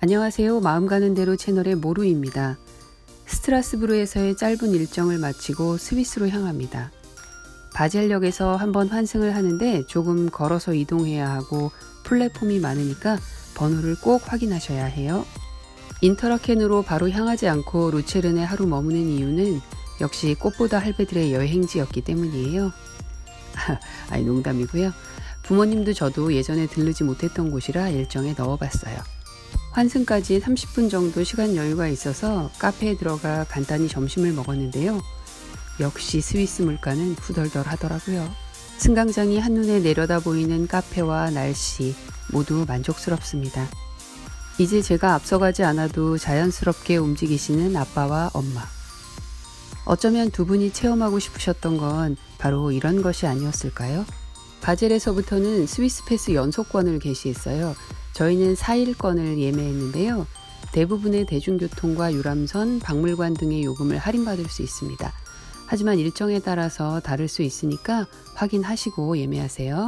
안녕하세요. 마음 가는 대로 채널의 모루입니다. 스트라스부르에서의 짧은 일정을 마치고 스위스로 향합니다. 바젤역에서 한번 환승을 하는데 조금 걸어서 이동해야 하고 플랫폼이 많으니까 번호를 꼭 확인하셔야 해요. 인터라켄으로 바로 향하지 않고 루체른에 하루 머무는 이유는 역시 꽃보다 할배들의 여행지였기 때문이에요. 아니 농담이고요. 부모님도 저도 예전에 들르지 못했던 곳이라 일정에 넣어봤어요. 환승까지 30분 정도 시간 여유가 있어서 카페에 들어가 간단히 점심을 먹었는데요. 역시 스위스 물가는 후덜덜 하더라고요. 승강장이 한눈에 내려다 보이는 카페와 날씨 모두 만족스럽습니다. 이제 제가 앞서가지 않아도 자연스럽게 움직이시는 아빠와 엄마. 어쩌면 두 분이 체험하고 싶으셨던 건 바로 이런 것이 아니었을까요? 바젤에서부터는 스위스 패스 연속권을 개시했어요. 저희는 4일권을 예매했는데요. 대부분의 대중교통과 유람선, 박물관 등의 요금을 할인받을 수 있습니다. 하지만 일정에 따라서 다를 수 있으니까 확인하시고 예매하세요.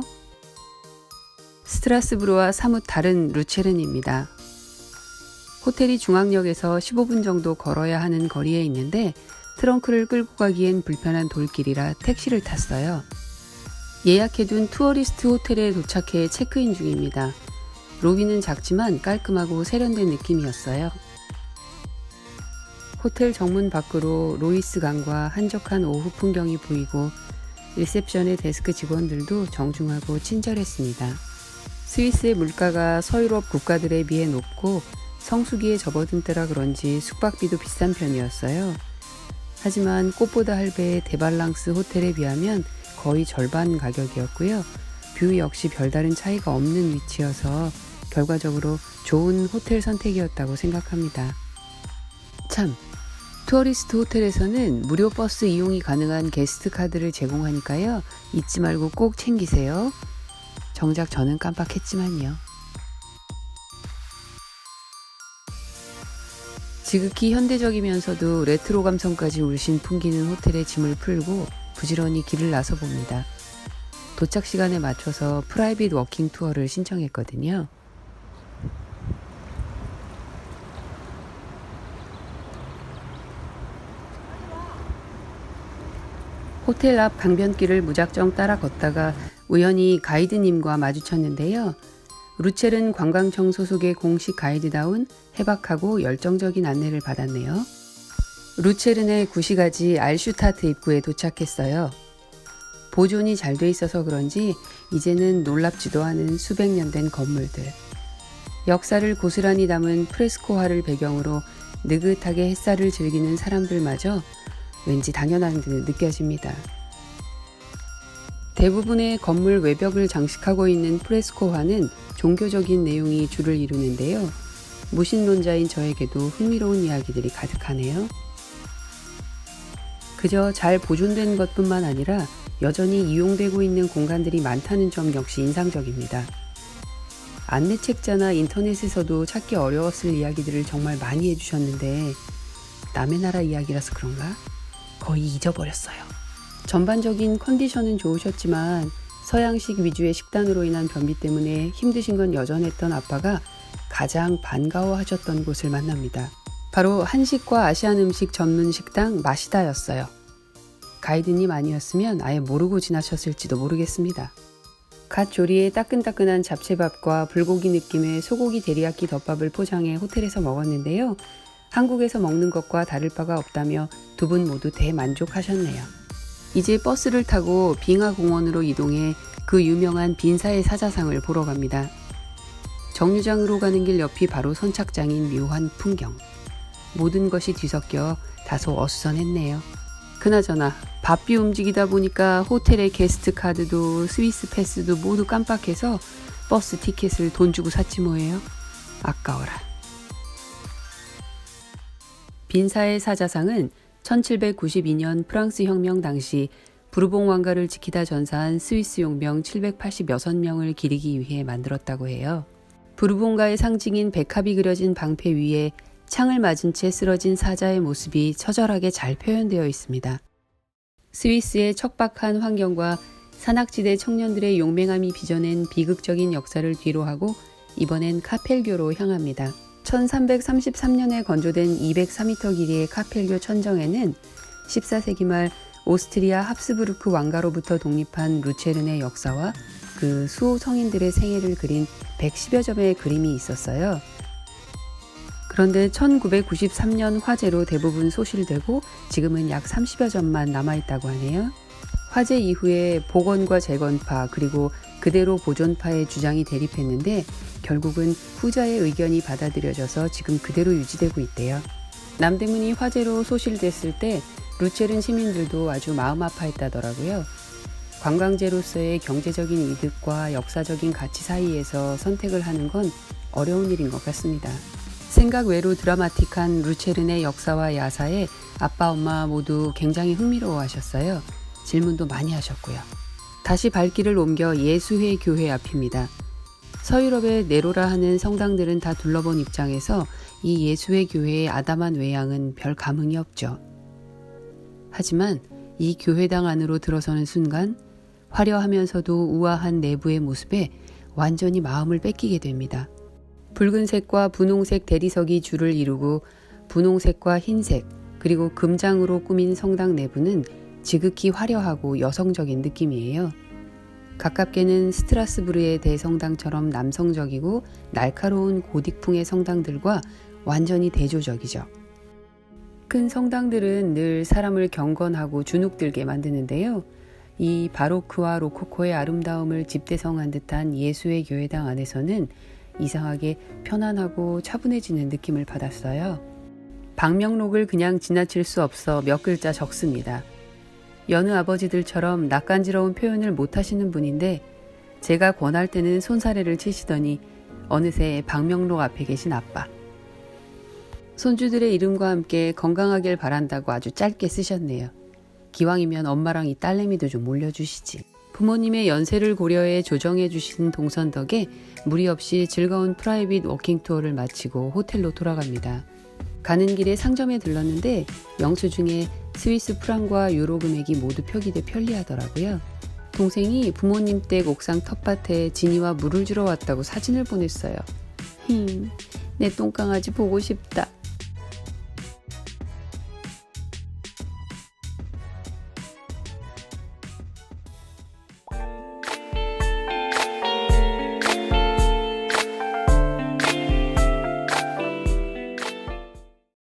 스트라스부르와 사뭇 다른 루체른입니다. 호텔이 중앙역에서 15분 정도 걸어야 하는 거리에 있는데 트렁크를 끌고 가기엔 불편한 돌길이라 택시를 탔어요. 예약해둔 투어리스트 호텔에 도착해 체크인 중입니다. 로비는 작지만 깔끔하고 세련된 느낌이었어요. 호텔 정문 밖으로 로이스 강과 한적한 오후 풍경이 보이고 리셉션의 데스크 직원들도 정중하고 친절했습니다. 스위스의 물가가 서유럽 국가들에 비해 높고 성수기에 접어든 때라 그런지 숙박비도 비싼 편이었어요. 하지만 꽃보다 할배의 데발랑스 호텔에 비하면 거의 절반 가격이었고요. 뷰 역시 별다른 차이가 없는 위치여서 결과적으로 좋은 호텔 선택이었다고 생각합니다. 참, 투어리스트 호텔에서는 무료 버스 이용이 가능한 게스트 카드를 제공하니까요. 잊지 말고 꼭 챙기세요. 정작 저는 깜빡했지만요. 지극히 현대적이면서도 레트로 감성까지 울씬 풍기는 호텔에 짐을 풀고 부지런히 길을 나서 봅니다. 도착 시간에 맞춰서 프라이빗 워킹 투어를 신청했거든요. 호텔 앞 강변길을 무작정 따라 걷다가 우연히 가이드님과 마주쳤는데요. 루체른 관광청 소속의 공식 가이드다운 해박하고 열정적인 안내를 받았네요. 루체른의 구시가지 알슈타트 입구에 도착했어요. 보존이 잘 돼 있어서 그런지 이제는 놀랍지도 않은 수백 년 된 건물들. 역사를 고스란히 담은 프레스코화를 배경으로 느긋하게 햇살을 즐기는 사람들마저 왠지 당연한 듯 느껴집니다. 대부분의 건물 외벽을 장식하고 있는 프레스코화는 종교적인 내용이 주를 이루는데요. 무신론자인 저에게도 흥미로운 이야기들이 가득하네요. 그저 잘 보존된 것뿐만 아니라 여전히 이용되고 있는 공간들이 많다는 점 역시 인상적입니다. 안내책자나 인터넷에서도 찾기 어려웠을 이야기들을 정말 많이 해주셨는데 남의 나라 이야기라서 그런가? 거의 잊어버렸어요. 전반적인 컨디션은 좋으셨지만 서양식 위주의 식단으로 인한 변비 때문에 힘드신 건 여전했던 아빠가 가장 반가워하셨던 곳을 만납니다. 바로 한식과 아시안 음식 전문 식당 마시다였어요. 가이드님 아니었으면 아예 모르고 지나셨을지도 모르겠습니다. 갓 조리에 따끈따끈한 잡채밥과 불고기 느낌의 소고기 데리야끼 덮밥을 포장해 호텔에서 먹었는데요. 한국에서 먹는 것과 다를 바가 없다며 두 분 모두 대만족하셨네요. 이제 버스를 타고 빙하공원으로 이동해 그 유명한 빈사의 사자상을 보러 갑니다. 정류장으로 가는 길 옆이 바로 선착장인 묘한 풍경. 모든 것이 뒤섞여 다소 어수선했네요. 그나저나 바삐 움직이다 보니까 호텔의 게스트 카드도 스위스 패스도 모두 깜빡해서 버스 티켓을 돈 주고 샀지 뭐예요. 아까워라. 빈사의 사자상은 1792년 프랑스 혁명 당시 부르봉 왕가를 지키다 전사한 스위스 용병 786명을 기리기 위해 만들었다고 해요. 부르봉가의 상징인 백합이 그려진 방패 위에 창을 맞은 채 쓰러진 사자의 모습이 처절하게 잘 표현되어 있습니다. 스위스의 척박한 환경과 산악지대 청년들의 용맹함이 빚어낸 비극적인 역사를 뒤로하고 이번엔 카펠교로 향합니다. 1333년에 건조된 204m 길이의 카펠교 천정에는 14세기 말 오스트리아 합스부르크 왕가로부터 독립한 루체른의 역사와 그 수호 성인들의 생애를 그린 110여 점의 그림이 있었어요. 그런데 1993년 화재로 대부분 소실되고 지금은 약 30여 점만 남아있다고 하네요. 화재 이후에 복원과 재건파 그리고 그대로 보존파의 주장이 대립했는데 결국은 후자의 의견이 받아들여져서 지금 그대로 유지되고 있대요. 남대문이 화재로 소실됐을 때 루체른 시민들도 아주 마음 아파했다더라고요. 관광지로서의 경제적인 이득과 역사적인 가치 사이에서 선택을 하는 건 어려운 일인 것 같습니다. 생각 외로 드라마틱한 루체른의 역사와 야사에 아빠 엄마 모두 굉장히 흥미로워하셨어요. 질문도 많이 하셨고요. 다시 발길을 옮겨 예수회 교회 앞입니다. 서유럽의 네로라 하는 성당들은 다 둘러본 입장에서 이 예수회 교회의 아담한 외양은 별 감흥이 없죠. 하지만 이 교회당 안으로 들어서는 순간 화려하면서도 우아한 내부의 모습에 완전히 마음을 뺏기게 됩니다. 붉은색과 분홍색 대리석이 줄을 이루고 분홍색과 흰색 그리고 금장으로 꾸민 성당 내부는 지극히 화려하고 여성적인 느낌이에요. 가깝게는 스트라스부르의 대성당처럼 남성적이고 날카로운 고딕풍의 성당들과 완전히 대조적이죠. 큰 성당들은 늘 사람을 경건하고 주눅들게 만드는데요. 이 바로크와 로코코의 아름다움을 집대성한 듯한 예수의 교회당 안에서는 이상하게 편안하고 차분해지는 느낌을 받았어요. 방명록을 그냥 지나칠 수 없어 몇 글자 적습니다. 여느 아버지들처럼 낯간지러운 표현을 못하시는 분인데 제가 권할 때는 손사래를 치시더니 어느새 방명록 앞에 계신 아빠. 손주들의 이름과 함께 건강하길 바란다고 아주 짧게 쓰셨네요. 기왕이면 엄마랑 이 딸내미도 좀 올려주시지. 부모님의 연세를 고려해 조정해 주신 동선 덕에 무리 없이 즐거운 프라이빗 워킹 투어를 마치고 호텔로 돌아갑니다. 가는 길에 상점에 들렀는데 영수증에 스위스 프랑과 유로 금액이 모두 표기돼 편리하더라고요. 동생이 부모님 댁 옥상 텃밭에 지니와 물을 주러 왔다고 사진을 보냈어요. 내 똥강아지 보고 싶다.